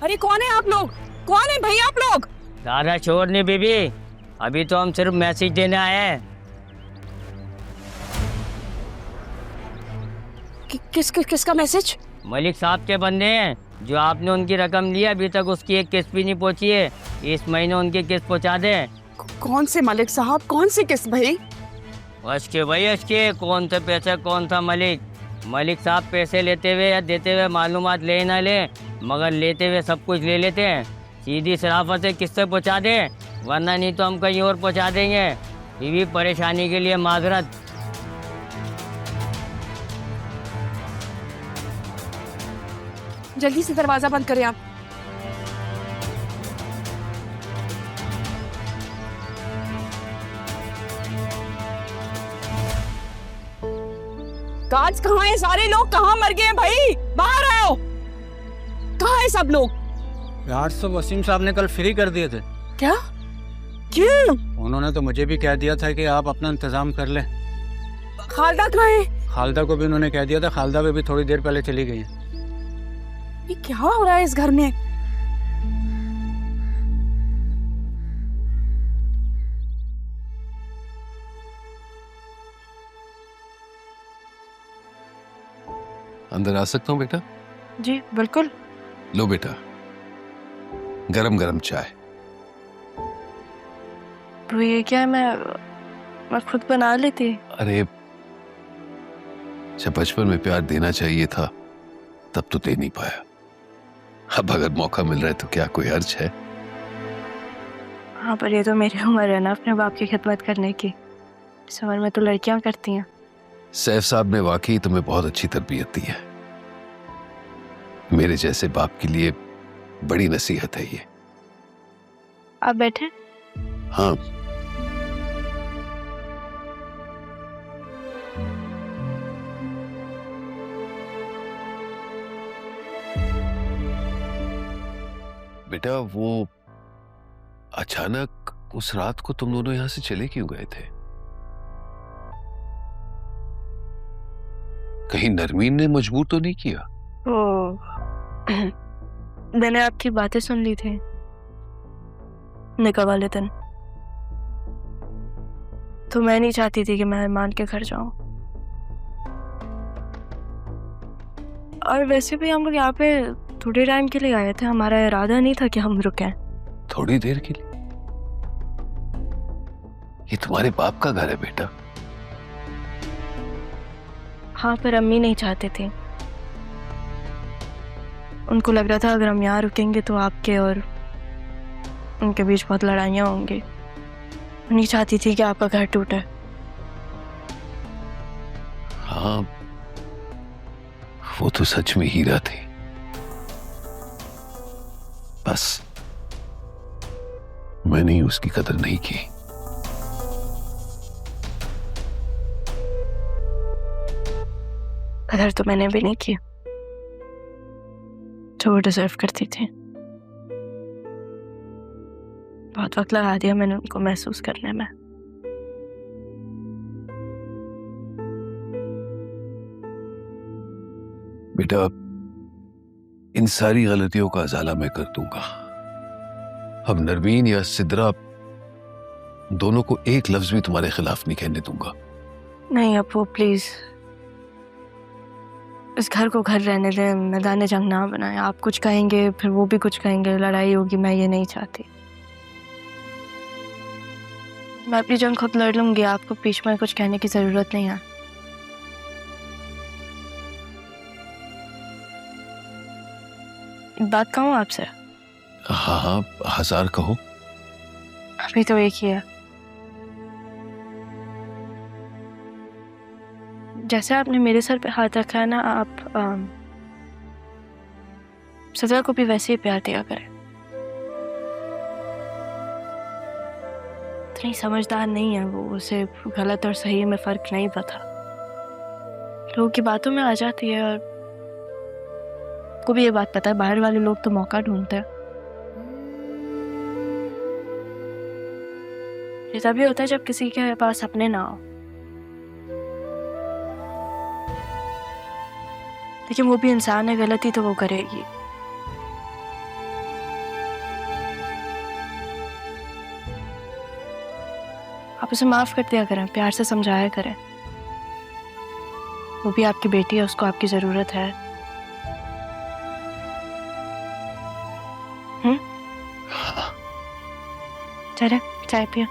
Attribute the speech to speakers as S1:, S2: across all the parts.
S1: अरे कौन है आप लोग? कौन है भाई आप लोग?
S2: ज्यादा शोर नहीं बीबी, अभी तो हम सिर्फ मैसेज देने आए हैं।
S1: किसका मैसेज?
S2: मलिक साहब के बंदे हैं, जो आपने उनकी रकम ली, अभी तक उसकी एक किस्त भी नहीं पहुंची है। इस महीने उनकी किस्त पहुंचा दे।
S1: कौन से मलिक साहब? कौन सी किस्त भाई?
S2: अशके भाई अशके, कौन सा पैसा कौन सा मलिक? मलिक साहब पैसे लेते हुए या देते हुए मालूमात ले ना ले, मगर लेते हुए सब कुछ ले लेते हैं। सीधी शराफत से किस्त पहुंचा दे, वरना नहीं तो हम कहीं और पहुंचा देंगे। बीवी परेशानी के लिए माजरत।
S1: जल्दी से दरवाजा बंद करें आप। गार्ड्स कहाँ हैं? सारे लोग कहाँ मर गए हैं भाई? बाहर आओ। कहाँ है सब लोग?
S3: यार तो वसीम साहब ने कल फ्री कर दिए थे।
S1: क्या? क्यों?
S3: उन्होंने तो मुझे भी कह दिया था कि आप अपना इंतजाम कर लें।
S1: खालदा कहाँ है?
S3: खालदा को भी उन्होंने कह दिया था, खालदा भी थोड़ी देर पहले चली गई है।
S1: ये क्या हो रहा है इस घर में?
S4: अंदर आ सकता हूँ बेटा?
S1: जी बिल्कुल।
S4: लो बेटा, गरम गरम चाय।
S5: तो ये क्या है, मैं खुद बना लेती।
S4: अरे जब बचपन में प्यार देना चाहिए था तब तो दे नहीं पाया। अब अगर मौका मिल रहा है तो क्या कोई हर्ज है?
S5: हाँ, पर ये तो मेरी उम्र है ना अपने बाप की खिदमत करने की। इस उम्र में तो लड़कियां करती हैं।
S4: सैफ साहब ने वाकई तुम्हें बहुत अच्छी तरबियत दी है। मेरे जैसे बाप के लिए बड़ी नसीहत है ये।
S5: आप बैठे।
S4: हाँ, बेटा वो अचानक उस रात को तुम दोनों यहां से चले क्यों गए थे? कहीं नरमीन ने मजबूर तो नहीं किया?
S5: मैंने आपकी बातें सुन ली थी निकाह वाले दिन, तो मैं नहीं चाहती थी कि मैं मान के घर जाऊं। और वैसे भी हम लोग यहाँ पे थोड़े टाइम के लिए आए थे, हमारा इरादा नहीं था कि हम रुकें।
S4: थोड़ी देर के लिए? ये तुम्हारे बाप का घर है बेटा।
S5: हाँ, पर अम्मी नहीं चाहते थे। उनको लग रहा था अगर हम यहाँ रुकेंगे तो आपके और उनके बीच बहुत लड़ाइयाँ होंगी। नहीं चाहती थी कि आपका घर टूटे।
S4: हाँ, वो तो सच में हीरा थी। बस मैंने ही उसकी कदर नहीं की।
S5: कदर तो मैंने भी नहीं की जो वो डिजर्व करती थी। बहुत वक्त लगा दिया मैंने उनको महसूस करने में।
S4: बेटा, इन सारी गलतियों का अजाला मैं कर दूंगा। अब नरमीन या सिद्रा दोनों को एक लफ्ज भी तुम्हारे खिलाफ नहीं कहने दूंगा।
S5: नहीं अपू, प्लीज इस घर को घर रहने दें, मैदान जंग ना बनाए। आप कुछ कहेंगे फिर वो भी कुछ कहेंगे, लड़ाई होगी। मैं ये नहीं चाहती। मैं अपनी जंग खुद लड़ लूंगी, आपको बीच में कुछ कहने की जरूरत नहीं है। एक बात कहूँ आपसे?
S4: हाँ हाँ, 1000 कहो।
S5: अभी तो एक ही है। जैसे आपने मेरे सर पे हाथ रखा है ना, आप सजा को भी वैसे ही प्यार दिया करें। इतनी समझदार नहीं है वो, उसे गलत और सही में फर्क नहीं पता। लोगों की बातों में आ जाती है। और को भी ये बात पता है, बाहर वाले लोग तो मौका ढूंढते हैं। ये तभी होता है जब किसी के पास अपने ना हो। लेकिन वो भी इंसान है, गलती तो वो करेगी। आप उसे माफ कर दिया करें, प्यार से समझाया करें। वो भी आपकी बेटी है, उसको आपकी जरूरत है। चले चाय पियो।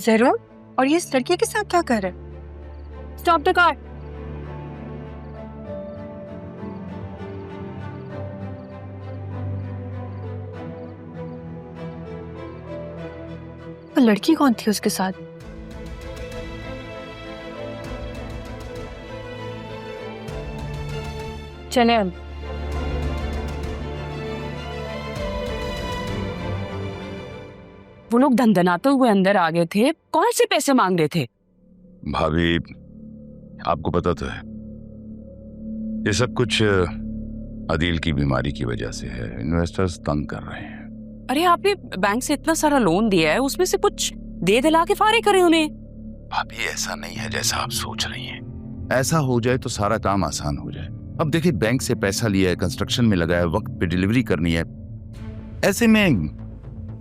S6: जरूर। और ये इस लड़की के साथ क्या कर रहे हैं?
S1: Stop the car.
S6: वो लड़की कौन थी उसके साथ?
S1: चले अब। वो लोग धंधनाते हुए अंदर आ गए थे, कौन से पैसे मांग रहे थे?
S7: भाभी, आपको पता तो है ये सब कुछ अदील की बीमारी की वजह से है। इन्वेस्टर्स तंग कर रहे हैं।
S1: अरे आपने बैंक से इतना सारा लोन दिया है, उसमें से कुछ दे दिला के फारे करे उन्हें।
S7: भाभी, ऐसा नहीं है जैसा आप सोच रही हैं। ऐसा हो जाए तो सारा काम आसान हो जाए। अब देखिए, बैंक से पैसा लिया है, कंस्ट्रक्शन में लगाया, वक्त पे डिलीवरी करनी है। ऐसे में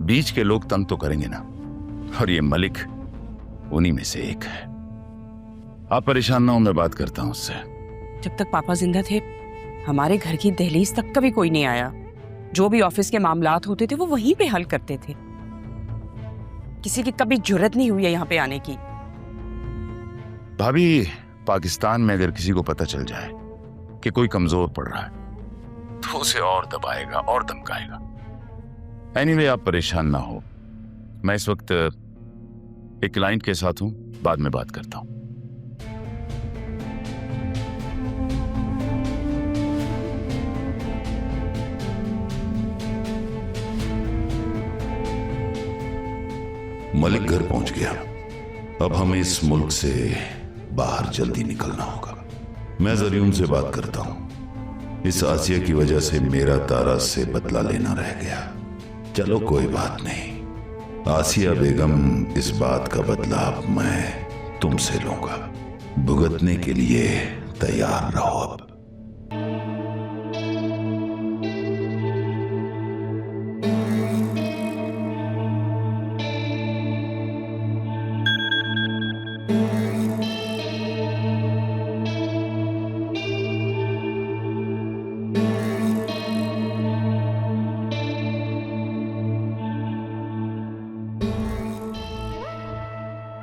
S7: बीच के लोग तंग तो करेंगे ना, और ये मलिक उन्हीं में से एक है। आप परेशान ना हो, मैं बात करता हूं उससे।
S1: जब तक पापा जिंदा थे हमारे घर की दहलीज तक कभी कोई नहीं आया। जो भी ऑफिस के मामलात होते थे वो वहीं पे हल करते थे। किसी की कभी जुर्रत नहीं हुई है यहाँ पे आने की।
S7: भाभी, पाकिस्तान में अगर किसी को पता चल जाए कि कोई कमजोर पड़ रहा है तो उसे और दबाएगा और धमकाएगा। एनीवे, आप परेशान ना हो। मैं इस वक्त एक क्लाइंट के साथ हूं, बाद में बात करता हूं।
S8: मलिक घर पहुंच गया। अब हमें इस मुल्क से बाहर जल्दी निकलना होगा। मैं जरियम से बात करता हूं। इस आसिया की वजह से मेरा तारा से बदला लेना रह गया। चलो कोई बात नहीं, आसिया बेगम, इस बात का बदला अब मैं तुमसे लूंगा। भुगतने के लिए तैयार रहो। अब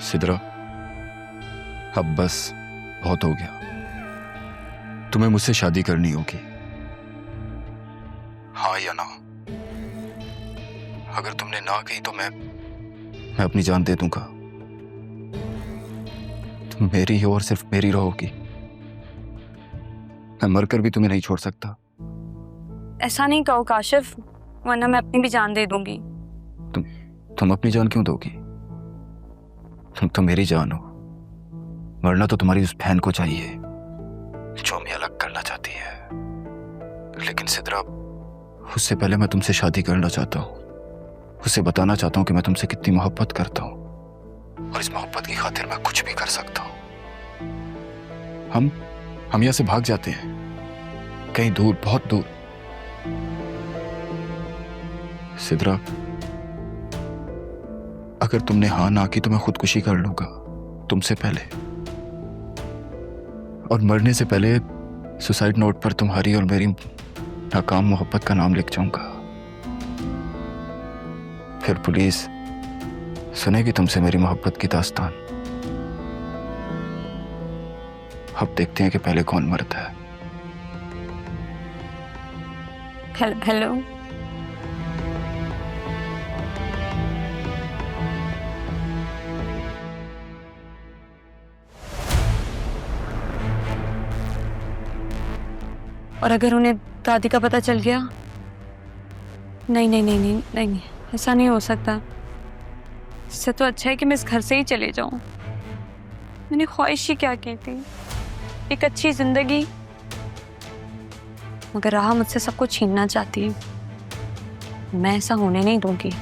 S9: सिद्रा, अब बस बहुत हो गया। तुम्हें मुझसे शादी करनी होगी, हाँ या ना? अगर तुमने ना कही तो मैं अपनी जान दे दूंगा। तुम मेरी हो और सिर्फ मेरी रहोगी। मैं मरकर भी तुम्हें नहीं छोड़ सकता।
S5: ऐसा नहीं कहो काशिफ, वरना मैं अपनी भी जान दे दूंगी।
S9: तुम अपनी जान क्यों दोगी? तुम तो मेरी जान हो। मरना तो तुम्हारी उस बहन को चाहिए जो हमें अलग करना चाहती है। लेकिन सिद्रा, उससे पहले मैं तुमसे शादी करना चाहता हूँ। उसे बताना चाहता हूँ कि मैं तुमसे कितनी मोहब्बत करता हूँ, और इस मोहब्बत की खातिर मैं कुछ भी कर सकता हूँ। हम यहाँ से भाग जाते हैं, कहीं दूर, बहुत दूर। सिद्रा, अगर तुमने हाँ ना की तो मैं खुदकुशी कर लूंगा तुमसे पहले, और मरने से पहले सुसाइड नोट पर तुम्हारी और मेरी नाकाम मोहब्बत का नाम लिख जाऊंगा। फिर पुलिस सुनेगी तुमसे मेरी मोहब्बत की दास्तान। अब देखते हैं कि पहले कौन मरता है।
S5: हेलो। और अगर उन्हें दादी का पता चल गया? नहीं नहीं नहीं नहीं नहीं, नहीं, ऐसा नहीं हो सकता। इससे तो अच्छा है कि मैं इस घर से ही चले जाऊं। मैंने ख्वाहिश ही क्या की थी, एक अच्छी जिंदगी, मगर राह मुझसे सबको छीनना चाहती है। मैं ऐसा होने नहीं दूंगी।